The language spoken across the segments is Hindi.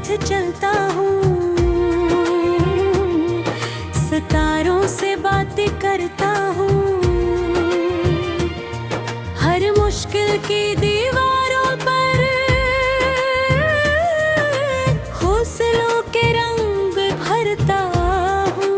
साथ चलता हूँ, सितारों से बातें करता हूँ, हर मुश्किल की दीवारों पर हौसलों के रंग भरता हूँ।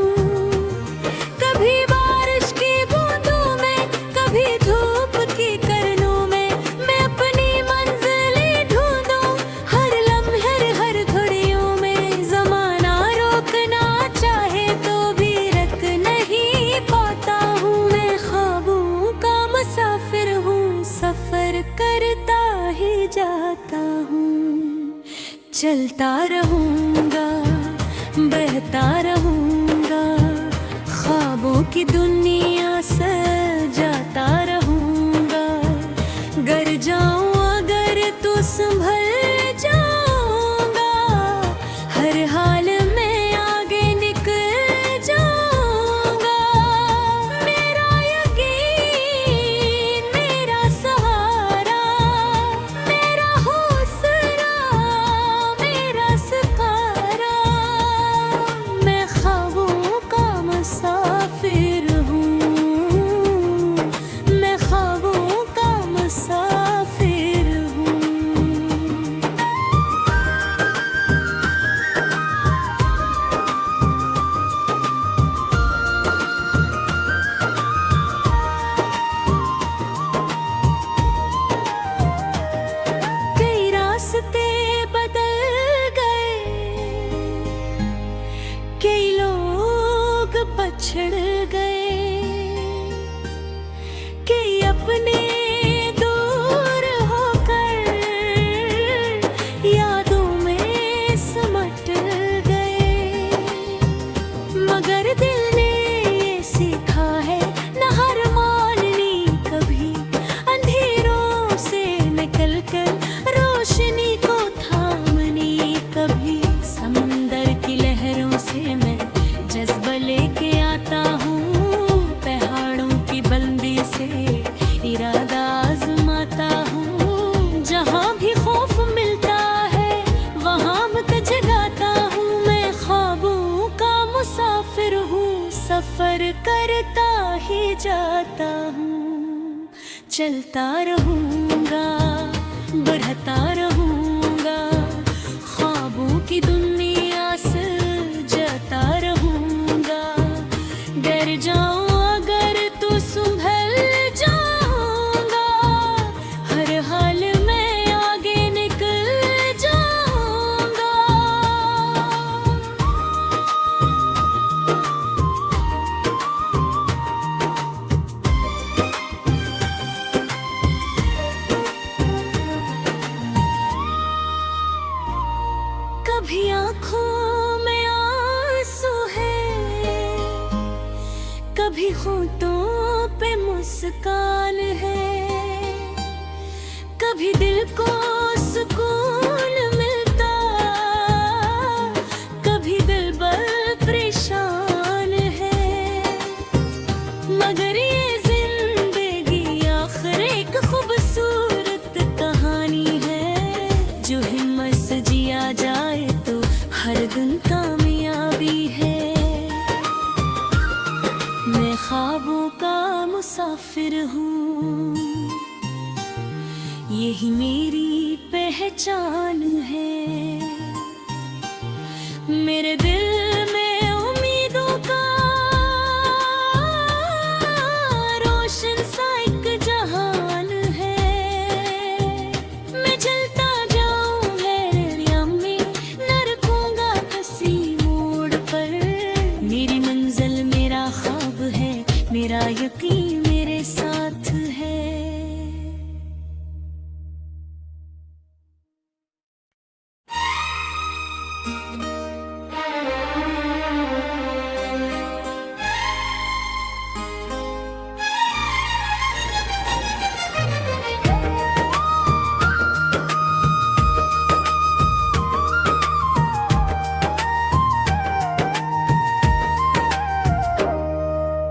कभी बारिश की बूंदों में, कभी धूप की किरणों में, मैं अपनी मंजिलें ढूंढूं हर लम्हे हर घड़ियों में। ज़माना रोकना चाहे तो भी रख नहीं पाता हूँ। मैं ख्वाबों का मुसाफिर हूँ, सफर करता ही जाता हूँ। चलता रहूँगा, बहता रहूँगा, ख्वाबों की दुनिया सजाता रहूँगा। गर जाऊँ अगर तो संभल जाऊँगा, हर हाल में आगे निकल जाऊँगा। मेरा यकीन मेरा सहारा, मेरा हौसला मेरा सहारा। मैं ख्वाबों का मुसाफिर हूँ, मैं ख्वाबों का मुसाफिर हूँ। कई रास्ते बदल गए, कई लोग पछड़ गए, कई अपने दूर होकर यादों में सिमट गए। मगर दिल ने ये सीखा है न हार माननी कभी, अंधेरों से निकल कर रोशनी को थामनी कभी। समंदर की लहरों से मैं जज्बा लेके आता हूँ, पहाड़ों की बुलंदी से इरादा आजमाता हूँ। जहाँ भी खौफ मिलता है वहाँ हिम्मत जगाता हूँ। मैं ख्वाबों का मुसाफिर हूँ, सफर करता ही जाता हूँ। चलता रहूँगा, बढ़ता रहूँगा, ख्वाबों की दुनिया सजाता रहूँगा। डर जाऊँ अगर तो संभल जाऊँगा, हर हाल में आगे निकल जाऊँगा। कभी आँखों में आंसू है, कभी होठों पे मुस्कान है, कभी दिल को सुकून मिलता, कभी दिल बल परेशान है। मगर ये जिंदगी आखिर एक खूबसूरत कहानी है, जो हिम्मत से जिया जाए तो हर दिन कामयाबी है। मैं ख्वाबों का मुसाफिर हूँ, यही मेरी पहचान है। मेरे दिल में उम्मीदों का रोशन सा एक जहान है। मैं चलता जाऊँ लहरिया में, न रुकूंगा किसी मोड़ पर। मेरी मंजिल मेरा ख्वाब है, मेरा यकीन मेरे साथ है।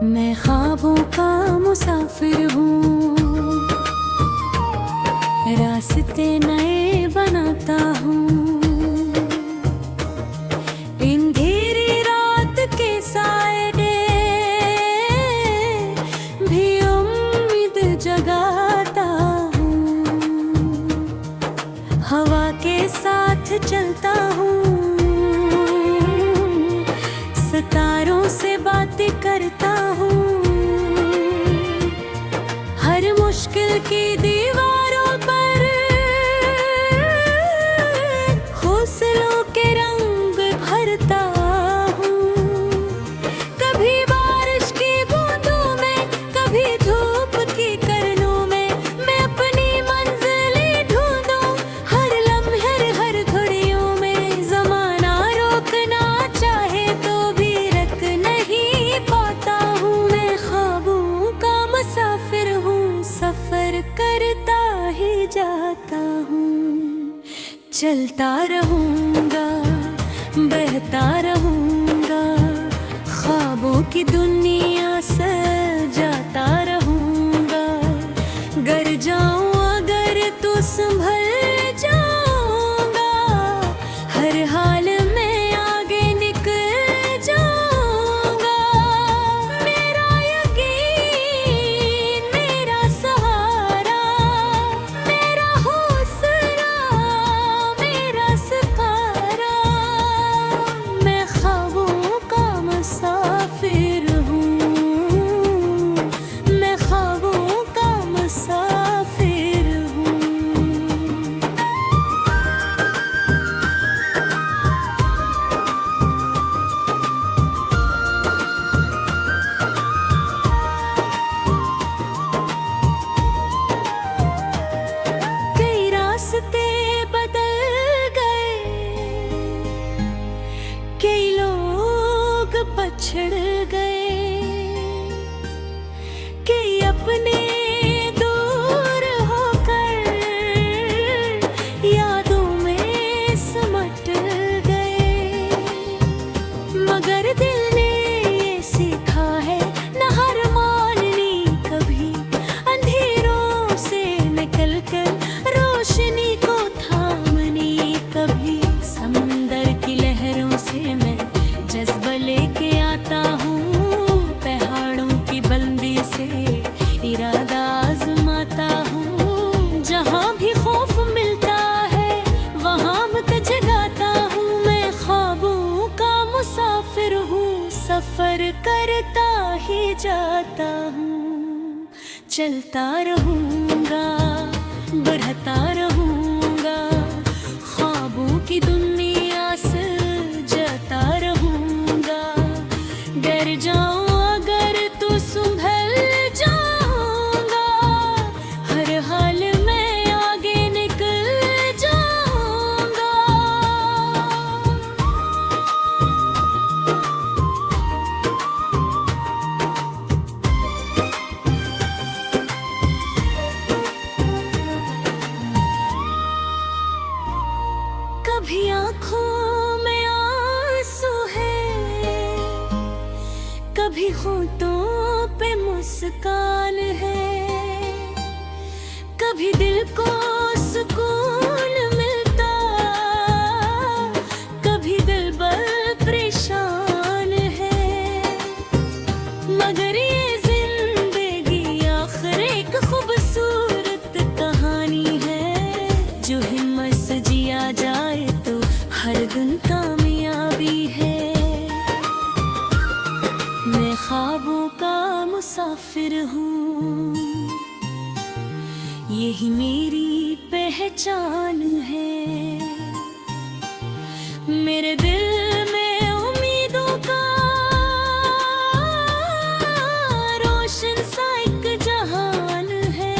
मैं ख्वाबों का मुसाफिर हूँ, रास्ते नए बनाता हूँ, की दीवारों पर हौसलों के रंग भरता हूँ। कभी बारिश की बूंदों में, कभी धूप की किरणों में मैं अपनी मंजिलें ढूंढूं। हर लम्हे हर घड़ियों में ज़माना रोकना चाहे तो भी रख नहीं पाता हूँ। मैं ख्वाबों का मुसाफिर हूँ, सफर करता ही जाता हूँ। चलता रहूँगा, बहता रहूँगा, ख्वाबों की दुनिया सजाता रहूँगा। गर जाऊँ अगर तो संभल जाऊँगा, हर हाल में आगे निकल जाऊँगा। मेरा यकीन मेरा सहारा, मेरा हौसला मेरा सहारा। मैं ख्वाबों का मुसाफिर हूँ, मैं ख्वाबों का मुसाफिर हूँ। कई रास्ते बदल गए, कई लोग पछड़ गए, कई अपने दूर होकर यादों में सिमट गए। मगर दिल ने ये सीखा है न हार माननी कभी, अंधेरों से निकल कर रोशनी को थामनी कभी। समंदर की लहरों से मैं जज्बा लेके आता हूँ, पहाड़ों की बुलंदी से इरादा आजमाता हूँ। जहाँ भी खौफ मिलता है वहाँ हिम्मत जगाता हूँ। मैं ख्वाबों का मुसाफिर हूँ, सफर करता ही जाता हूँ। चलता रहूँगा, बढ़ता रहूँगा, ख्वाबों की दुनिया सजाता रहूँगा। डर जाऊँ अगर तो संभल जाऊँगा, हर हाल में आगे निकल जाऊँगा। कभी आँखों में आंसू है, कभी होठों पे मुस्कान है, कभी दिल को सुकून मिलता, कभी दिल बल परेशान है। मगर ये जिंदगी आखिर एक खूबसूरत कहानी है, जो हिम्मत से जिया जाए तो हर दिन कामयाबी है। मैं ख्वाबों का मुसाफिर हूँ, यही मेरी पहचान है। मेरे दिल में उम्मीदों का रोशन सा एक जहान है।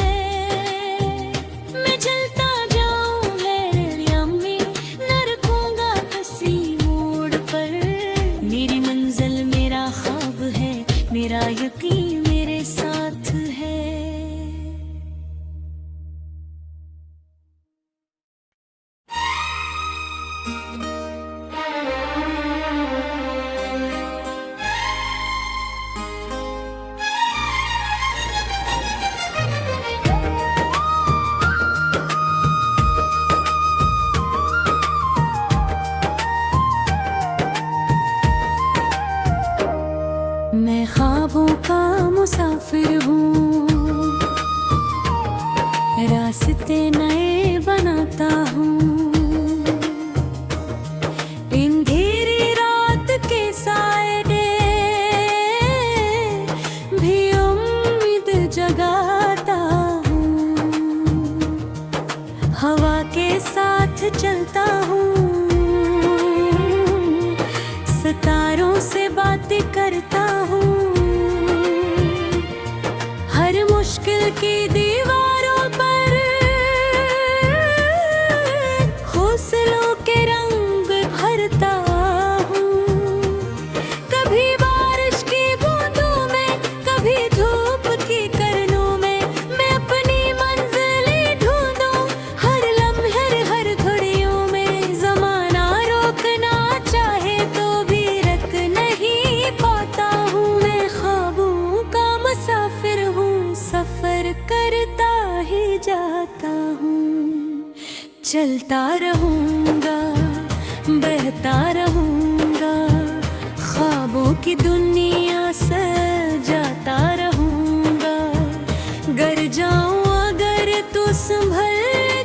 मैं चलता जाऊं लहरिया में, न रुकूंगा किसी मोड़ पर। मेरी मंजिल मेरा ख्वाब है, मेरा यकीन मेरे साथ है। मैं ख्वाबों का मुसाफिर हूँ, रास्ते नए बनाता हूँ। अंधेरी रात के साए भी उम्मीद जगाता हूँ। बातें करता हूँ। हर मुश्किल की दीवारों पर हौसलों के रंग भरता हूँ। कभी बारिश की बूंदों में, कभी धूप की किरणों में मैं अपनी मंजिलें ढूंढूं। हर लम्हे हर घड़ियों में ज़माना रोकना चाहे तो भी रख नहीं पाता हूँ। मैं ख्वाबों का मुसाफिर हूँ, सफर करता ही जाता हूँ। चलता रहूँगा, बहता रहूँगा, ख्वाबों की दुनिया सजाता रहूँगा। गर जाऊँ अगर तो संभल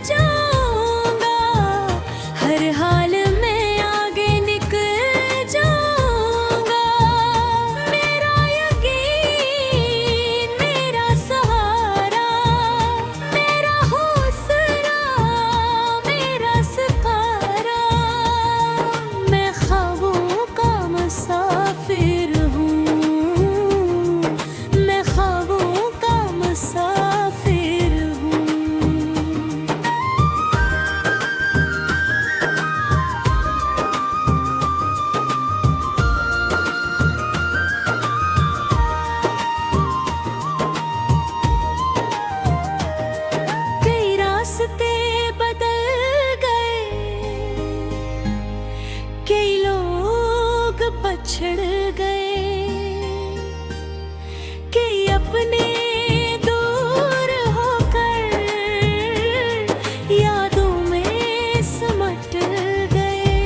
जाऊँगा, हर हाल में आगे निकल जाऊँगा। मेरा यकीन, मेरा सहारा, मेरा हौसला, मेरा सहारा। मैं ख्वाबों का मुसाफिर हूँ, मैं ख्वाबों का मुसाफिर हूँ। कई रास्ते बदल गए, कई लोग पछड़ गए, कई अपने दूर होकर यादों में सिमट गए।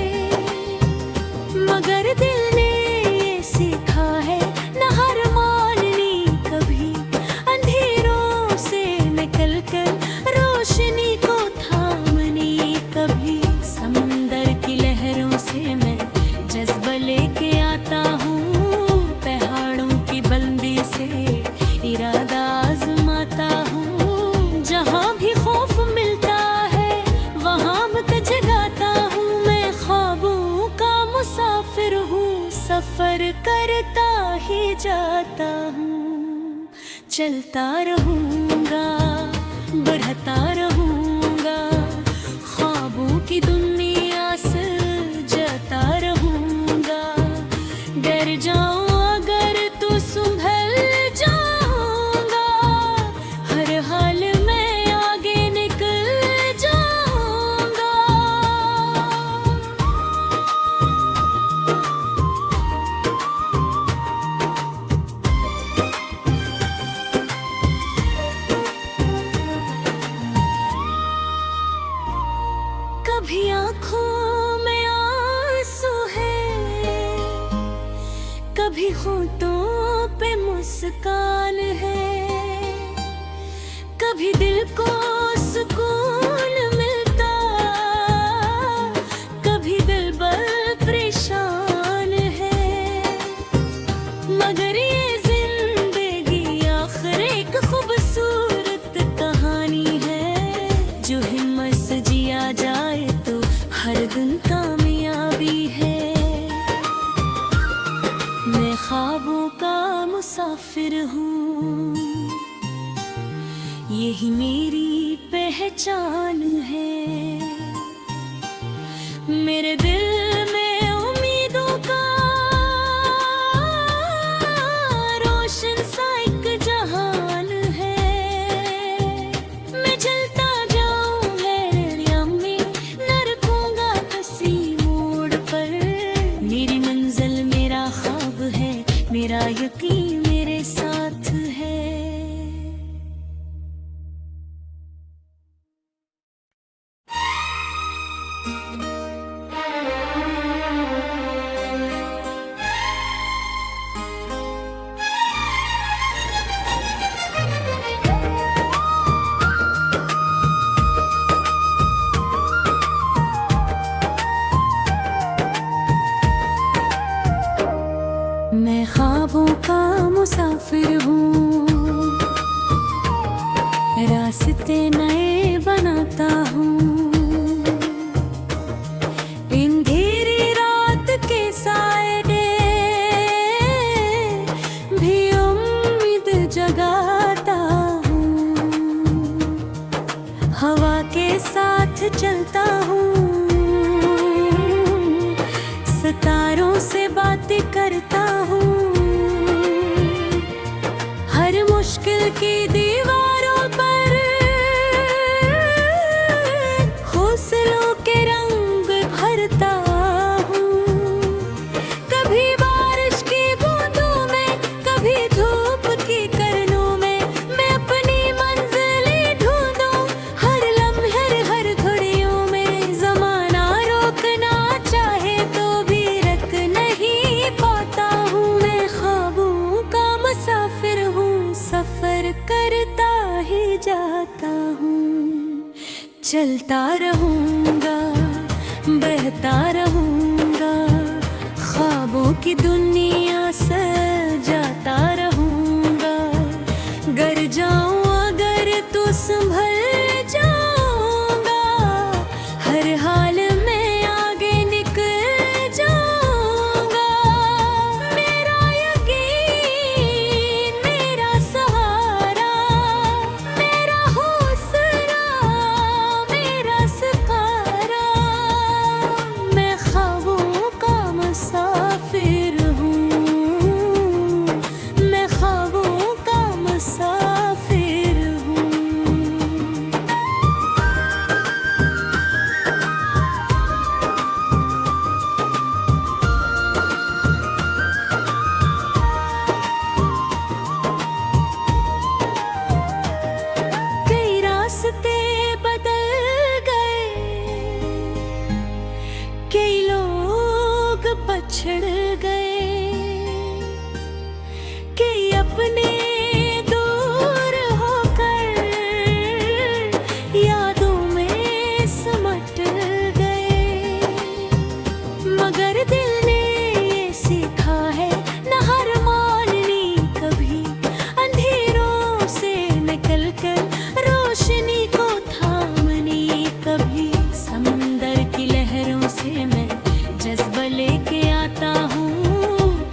मगर दिल ने ये सीखा है न हार माननी कभी, अंधेरों से निकल कर रोशनी को थामनी कभी। समंदर की लहरों से मैं जज्बा लेके आता हूँ, पहाड़ों की बुलंदी से इरादा आजमाता हूँ। जहाँ भी खौफ मिलता है वहाँ हिम्मत जगाता हूँ। मैं ख्वाबों का मुसाफिर हूँ, सफर करता ही जाता हूँ। चलता रहूँगा, बढ़ता रहूँगा, ख्वाबों की दुनिया सजाता रहूँगा। डर जाऊँ अगर तो संभल जाऊँगा, हर हाल में आगे निकल जाऊँगा। कभी आँखों में आंसू है, कभी होठों पे मुस्कान है, कभी दिल को सुकून मिलता, कभी दिल बल परेशान है। मगर ये जिंदगी आखिर एक खूबसूरत कहानी है, जो हिम्मत से जिया जाए तो हर दिन कामयाबी है। मैं ख्वाबों का मुसाफिर हूँ, यही मेरी पहचान है। मेरे दिल में उम्मीदों का रोशन सा एक जहान है। मैं चलता जाऊं लहरियों में, न रुकूंगा किसी मोड़ पर। मेरी मंजिल मेरा ख्वाब है, मेरा यकीन मेरे साथ है। मैं ख्वाबों का मुसाफिर हूँ, रास्ते नए बनाता हूँ। अंधेरी रात के साए चलता हूँ, सितारों से बातें करता हूँ, हर मुश्किल की दीवारों पर हौसलों के रंग भरता हूँ। कभी बारिश की बूंदों में, कभी धूप की किरणों में, मैं अपनी मंजिलें ढूंढूं हर लम्हे हर घड़ियों में। ज़माना रोकना चाहे तो भी रख नहीं पाता हूँ। मैं ख्वाबों का मुसाफिर हूँ, सफर करता ही जाता हूँ। चलता रहूँगा, बहता रहूँगा, ख्वाबों की दुनिया सजाता रहूँगा। गर जाऊँ अगर तो संभल जाऊँगा, हर हाल में आगे निकल जाऊँगा। मेरा यकीन मेरा सहारा, मेरा हौसला मेरा सहारा। मैं ख्वाबों का मुसाफिर हूँ, मैं ख्वाबों का मुसाफिर हूँ। कई रास्ते बदल गए, कई लोग पछड़ गए, कई अपने दूर होकर यादों में सिमट गए। मगर दिल ने ये सीखा है न हार माननी कभी, अंधेरों से निकल कर रोशनी को थामनी कभी। समंदर की लहरों से मैं जज्बा लेके आता हूँ,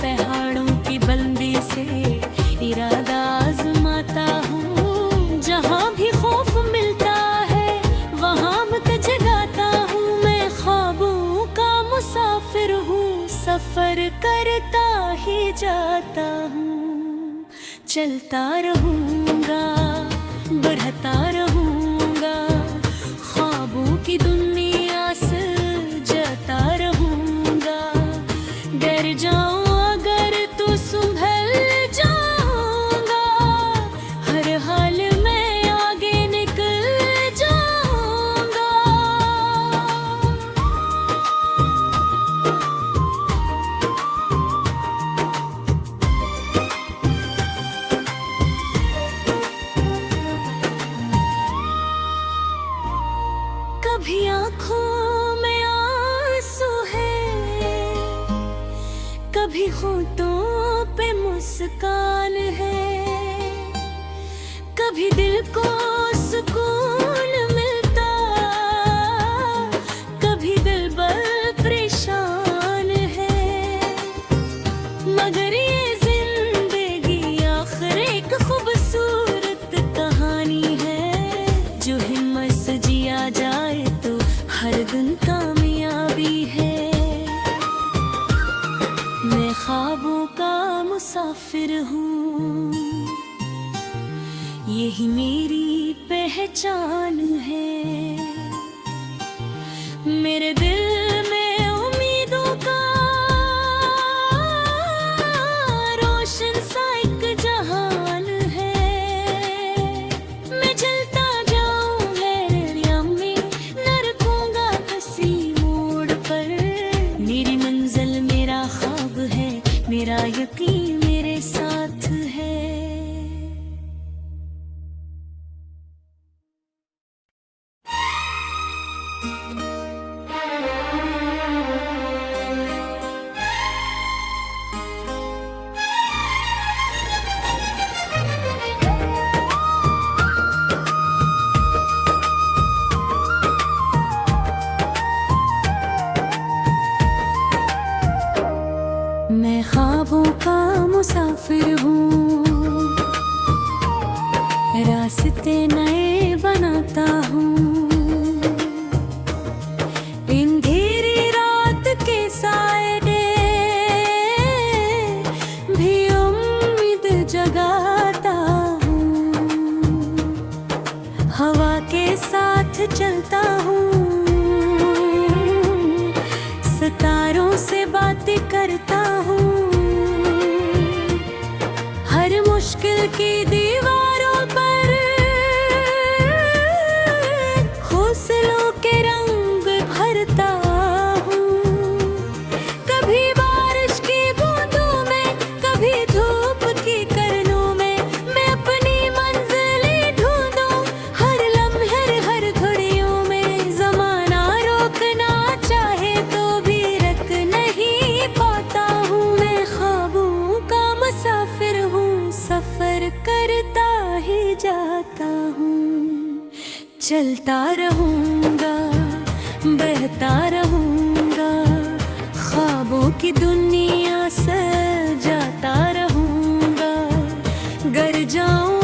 पहाड़ों की बुलंदी से इरादा आजमाता हूँ। जहाँ भी खौफ मिलता है वहाँ हिम्मत जगाता हूँ। मैं ख्वाबों का मुसाफिर हूँ, सफर करता ही जाता हूँ। चलता रहूँगा, बढ़ता रहूँगा, ख्वाबों की दुनिया सजाता रहूँगा। डर जाऊँ अगर तो संभल जाऊँगा, हर हाल में आगे निकल जाऊँगा। कभी आँखों में आंसू है, कभी होठों पे मुस्कान है, कभी दिल को सुकून मिलता, कभी दिल बल परेशान है। मगर ये जिंदगी आखिर एक खूबसूरत कहानी है, जो हिम्मत से जिया जाए तो हर दिन कामयाबी है। मैं ख्वाबों का मुसाफिर हूँ, यही मेरी पहचान है। मेरे दिल में उम्मीदों का रोशन सा एक जहान है। मैं चलता जाऊं लहरियों में, न रुकूंगा किसी मोड़ पर। मेरी मंजिल मेरा ख्वाब है, मेरा यकीन मेरे साथ है। मैं ख्वाबों का सितारों से बातें करता हूँ, हर मुश्किल की दीवारों पर हौसलों के रंग भरता हूँ। कभी बारिश की बूंदों में, कभी धूप की किरणों में, मैं अपनी मंजिलें ढूंढूं हर लम्हे हर घड़ियों में। ज़माना रोकना चाहे तो भी रख नहीं पाता हूँ। मैं ख्वाबों का मुसाफिर हूँ, सफर करता ही जाता हूँ। चलता रहूँगा, बहता रहूँगा, ख्वाबों की दुनिया सजाता रहूँगा। गर जाऊँ